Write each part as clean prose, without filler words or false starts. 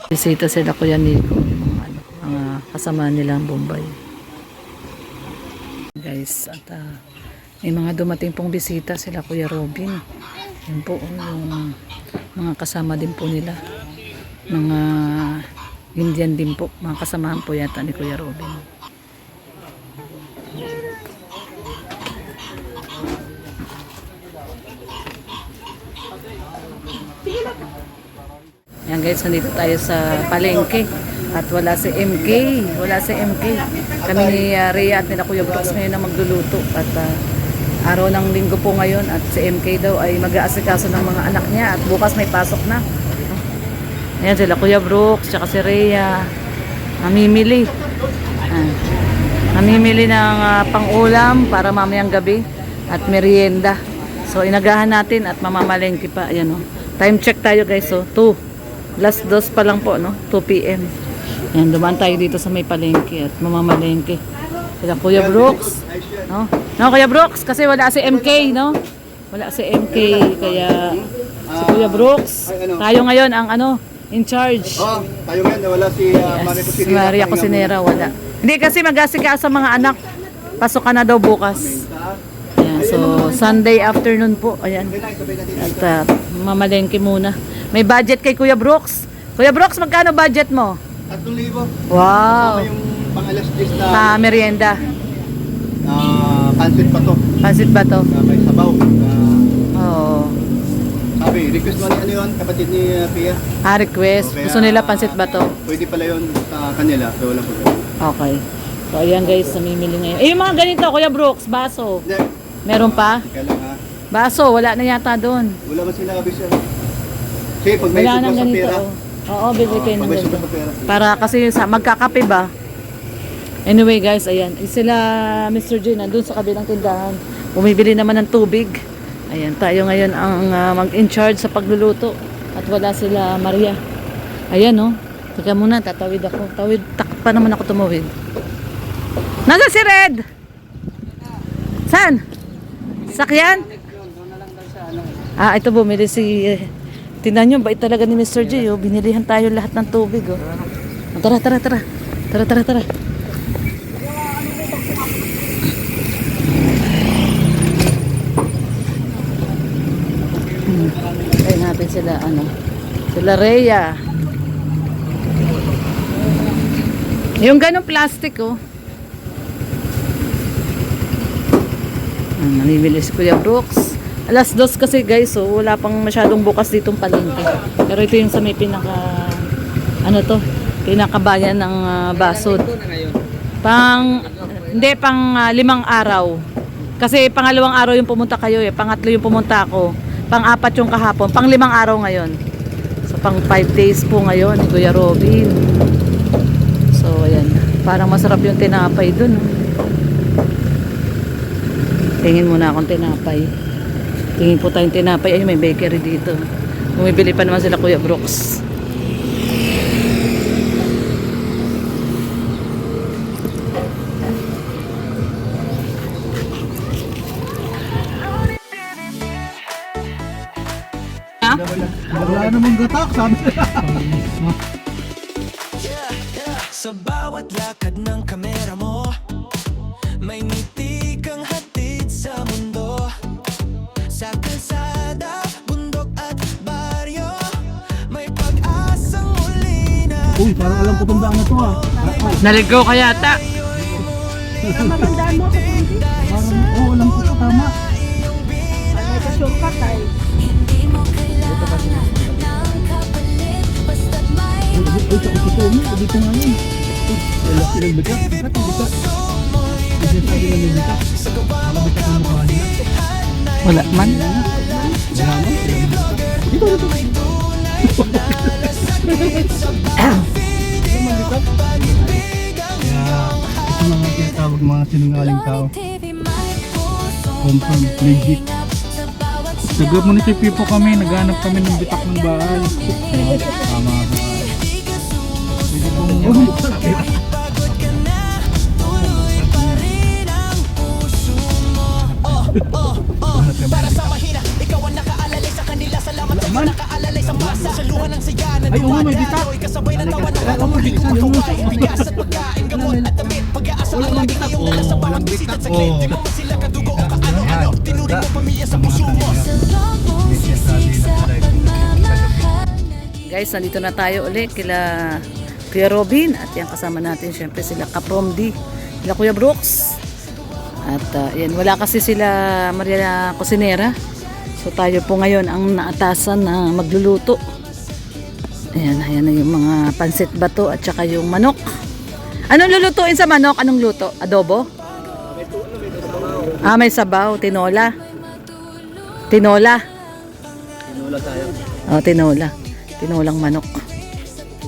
Bisita sila Kuya Nico, mga kasama nilang Bombay. Guys, at may mga dumating pong bisita sila Kuya Robin. Yun po, yung mga kasama din po nila. Mga Indian din po, mga kasamahan po yata ni Kuya Robin. Yan guys, nandito tayo sa palengke at wala si MK, kami ni Rhea at nila Kuya Brooks ngayon na magluluto at araw ng linggo po ngayon at si MK daw ay mag-aasikaso ng mga anak niya at bukas may pasok na. Ayan sila Kuya Brooks tsaka si Rhea namimili ng pang-ulam para mamayang gabi at merienda. So inagahan natin at mamamalengke pa. Ayan, oh. Time check tayo guys, so 2 pa lang po, no? 2 PM. Ayan, dumaan tayo dito sa may palengke at mamamalengke. Sila Kuya Brooks, no? No, Kuya Brooks, kasi wala si MK, no? Wala si MK, kaya si Kuya Brooks. Tayo ngayon ang in charge. Oh, tayo ngayon, wala si Maria Cosinera, wala. Hindi kasi mag-asikaso sa mga anak. Pasok ka na daw bukas. Ayan, so Sunday afternoon po, ayan. At mamalengke muna. May budget kay Kuya Brooks. Kuya Brooks, magkano budget mo? 3,000. Wow. Yung pang-alas 10 na Merienda. Pansit pa to. Pansit ba to? May sabaw. Oo. Sabi, request mo ni yun, kapatid ni Pia. Request. Okay, Gusto nila pansit ba to? Pwede pala yun sa kanila. So, wala po. Okay. So, ayan guys, namimili ngayon. Yung mga ganito, Kuya Brooks, baso. Hindi. Meron pa? Kaya lang Baso, wala na yata doon. wala man sinabi siya. Kasi pag may Wala sobra nang sa ganito. pera. Oo, bibili kayo Pag ng may sobra ganito. sa pera. Para kasi magkakape ba? Anyway guys, ayan. Sila Mr. J nandun sa kabilang tindahan. Bumibili naman ng tubig. Ayan, tayo ngayon ang mag-in-charge sa pagluluto. At wala sila Maria. Ayan, oh. Teka muna, tatawid ako. Takot pa naman ako tumawid. Nasaan si Red? Saan? Sakyan? Ito bumili si... Tingnan nyo, bait talaga ni Mr. J, oh. Binilihan tayo lahat ng tubig, oh. Tara. Kaya natin sila, sila Rhea. Yung ganong plastic, oh. Namimili si Kuya Brooks. Alas 2 kasi guys, so wala pang masyadong bukas ditong palengke. Pero ito yung sa may pinaka pinakabayan ng Basod. Hindi pang 5 araw. Kasi pangalawang araw yung pumunta kayo pangatlo yung pumunta ako. Pang-4 yung kahapon, pang 5 araw ngayon. So pang 5 days po ngayon ni Kuya Robin. So ayan, parang masarap yung tinapay dun. Tingin muna akong tinapay. Tingin po tayong tinapay. Ay, may bakery dito. Bumibili pa naman sila Kuya Brooks. Wala namang gatak, sabi. Sa bawat lakad ng kamera mo, may ngiti kang hatid sa mundo. Sa kalsada, bundok at baryo, may pag-asang muli na. Uy, parang alam ko itong daan na to Naligaw ka yata. Matandaan mo ako. Oo, alam ko ito, tama. May ka-shortcut ay. Dito nga yun. Wala silang bigat. Bigat. Bigat tayo lang yung bigat. Bigat ang mukha nila. Wala man. Dito. Ito mga tinatawag mga sinungaling tao. Confirm, legit. Nag-munisipyo po kami, naghanap kami ng bitak ng bahay. Tama ba? Pwede pong Para sa mahina, ikaw ang nakaalalay sa kanila. Salamat sa nakaalalay sa masa. Sa luha ng saya Ay, oo, may bitak. Kasabay ng tawa ng Ay, oo, may bitak. mga Yung gawain musok. bigas at pagkain, gamot at damit. Pag-aasa ang lagi iyong kasabang bisita sa clip. Di mo pa sila kadugo o kaano-ano. Tinuring mo pamilya sa puso mo. Guys, nandito na tayo ulit kila Kuya Robin at yan kasama natin syempre sila Kapromdi, sila Kuya Brooks. At yan, wala kasi sila Maria Kusinera. So tayo po ngayon ang naatasan na magluluto. Ayan, ayan na yung mga pansit bato at saka yung manok. Anong lulutuin sa manok? Anong luto? Adobo? Ah, may sabaw, tinola. Tinola. Tinula tayo. Oh, tinola. Tinolang manok.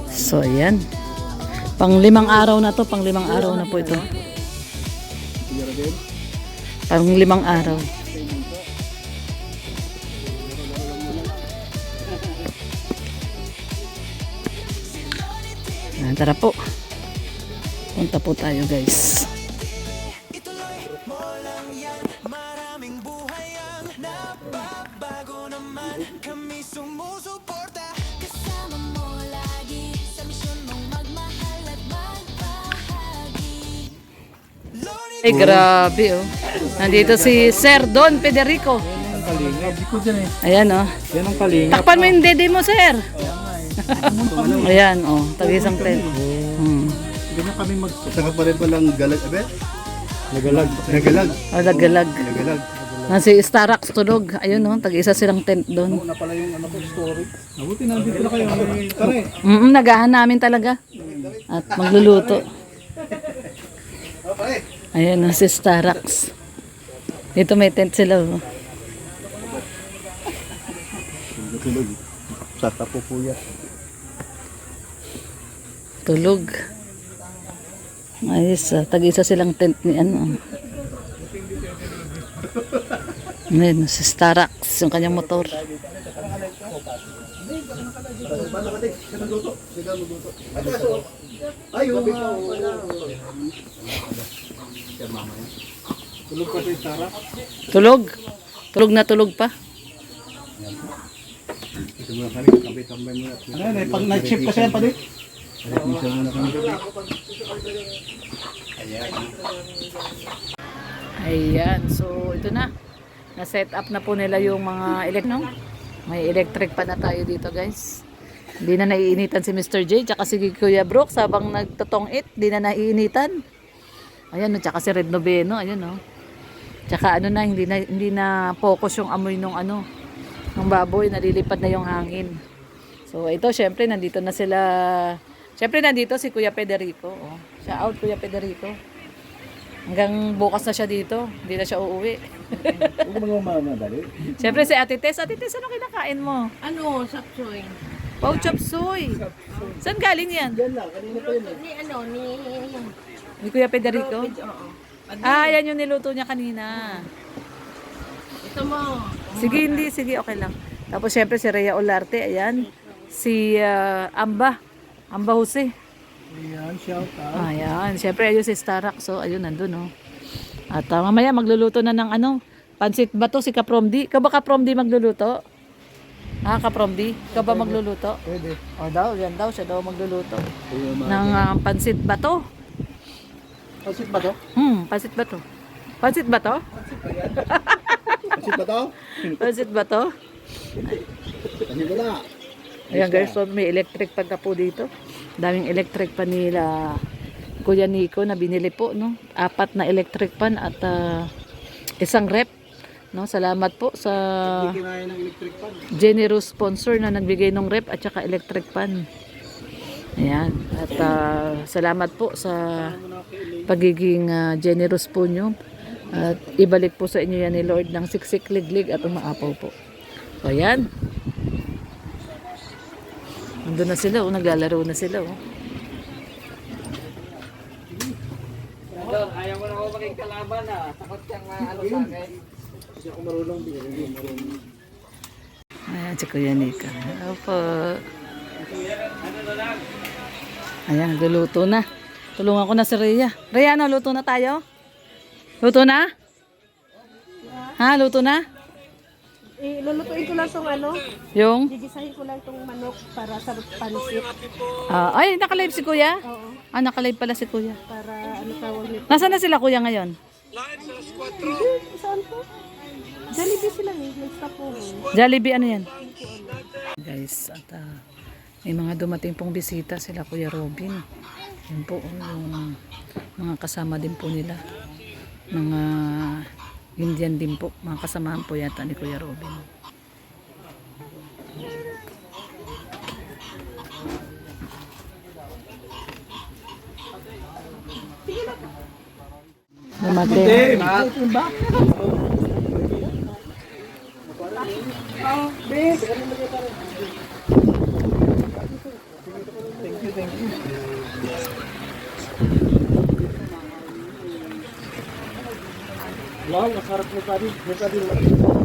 So, ayan. Pang 5 araw na to. Pang 5 araw na po ito. Pang 5 araw. Ayan, tara po. Punta po tayo, guys. Ituloy mo lang yan. Maraming buhay ang nababago naman. Kami sumusuporta. Kasama mo lagi sa misyon mong magmahal at magbahagi. Ay, grabe, oh. Nandito si Sir Don Federico. Ang kalingap. Di ko dyan eh. Ayan, oh. Yan ang kalingap. Takpan mo yung dede mo, Sir. Ayan, oh. Tag-isang tent. Ganyan kami mag... Saka pa rin palang galag, abe? Nagalag. Nagalag. Oh, lagalag. Nagalag. Nasi Starax tulog. Ayun, oh. Tag-isa silang tent doon. Na pala yung ano ko, story. Mabuti nandito na kayo. Tara eh. Nagahan namin talaga. At magluluto. Ayan, oh, si Starax. Dito may tent sila, oh. Tulog. Saka po kuya. Tulog. Ayos, tag-isa silang tent ni ano. Ayan, si Starax, yung kanyang motor. Ayun. Tulog pa si Sarah. Tulog? Tulog na tulog pa? Ito muna kami, tambay-tambay muna. Ano yan eh, pag night shift kasi yan pa din. Misa muna kami. Ayan, so ito na. Na-set up na po nila yung mga no? May electric pa na tayo dito, guys. Hindi na naiinitan si Mr. J, tsaka si Kuya Brooks habang nagtotong it, hindi na naiinitan. Ayan, no, tsaka si Red Noveno, ayan, no. Tsaka ano na, hindi na focus yung amoy nung ano, ng baboy, nalilipad na yung hangin. So ito, syempre, nandito na sila. Syempre, nandito si Kuya Federico. Oh. Siya out, Kuya Federico. Hanggang bukas na siya dito. Hindi na siya uuwi. Huwag mo mga dali. Syempre si Ate Tess. Ate Tess, ano kinakain mo? Ano, sapsoy? Pau chop suey. Saan galing yan? Ni ano, ni... Ni Kuya Federico? Oo. Ah, yan yung niluto niya kanina. Ito mo. Sige, hindi. Sige, okay lang. Tapos syempre si Rhea Olarte. Ayan. Si Amba. Amba Jose. Ayan, shout out. Ayan. Syempre ayun si Starax. So, ayun, nandun, oh. At mamaya magluluto na ng ano, pansit bato si Kapromdi. Ikaw ba Kapromdi magluluto? Ah, Kapromdi? Ikaw ba magluluto? Pwede. O daw, yan daw. Siya daw magluluto. Ayun, Ng pansit bato. Pasit ba to? Pansit bato. Pansit bato? Kasi pa to? Pansit bato? Kasi ba na? Ayan guys, so may electric pan na po dito. Daming electric pan nila Kuya Nico na binili po, no? 4 na electric pan at isang rep, no? Salamat po sa Kinaya ng electric fan. generous sponsor na nagbigay ng rep at saka electric pan. Ayan. At salamat po sa pagiging generous po nyo. At ibalik po sa inyo yan ni Lord ng siksik, liglig at umaapaw po. So, ayan. Nandun na sila, oh. Naglalaro na sila, oh. Ayaw mo na ako maging kalaban ah. Takot kang ano sa akin. Hindi ako marunong bigyan. Ayan, si Kuya Nika. Opo. Ayan, nagluluto na. Tulungan ko na si Rhea. Rhea, ano, luto na tayo? Luto na? Ha, luto na? Lulutuin ko lang tong ano, Yung? gigisahin ko lang tong manok para sa pansit. Ay, nakalive si kuya? Oo, Nakalive pala si kuya. para ano tawag nito. Nasaan na sila kuya ngayon? Saan po? Jollibee sila eh, nag-stop po. Jollibee, ano yan? Guys, at may mga dumating pong bisita sila Kuya Robin. Yun po, yung mga kasama din po nila. Mga Indian din po. Mga kasamahan po yata ni Kuya Robin. Dumating. Wow, masarap na tadi.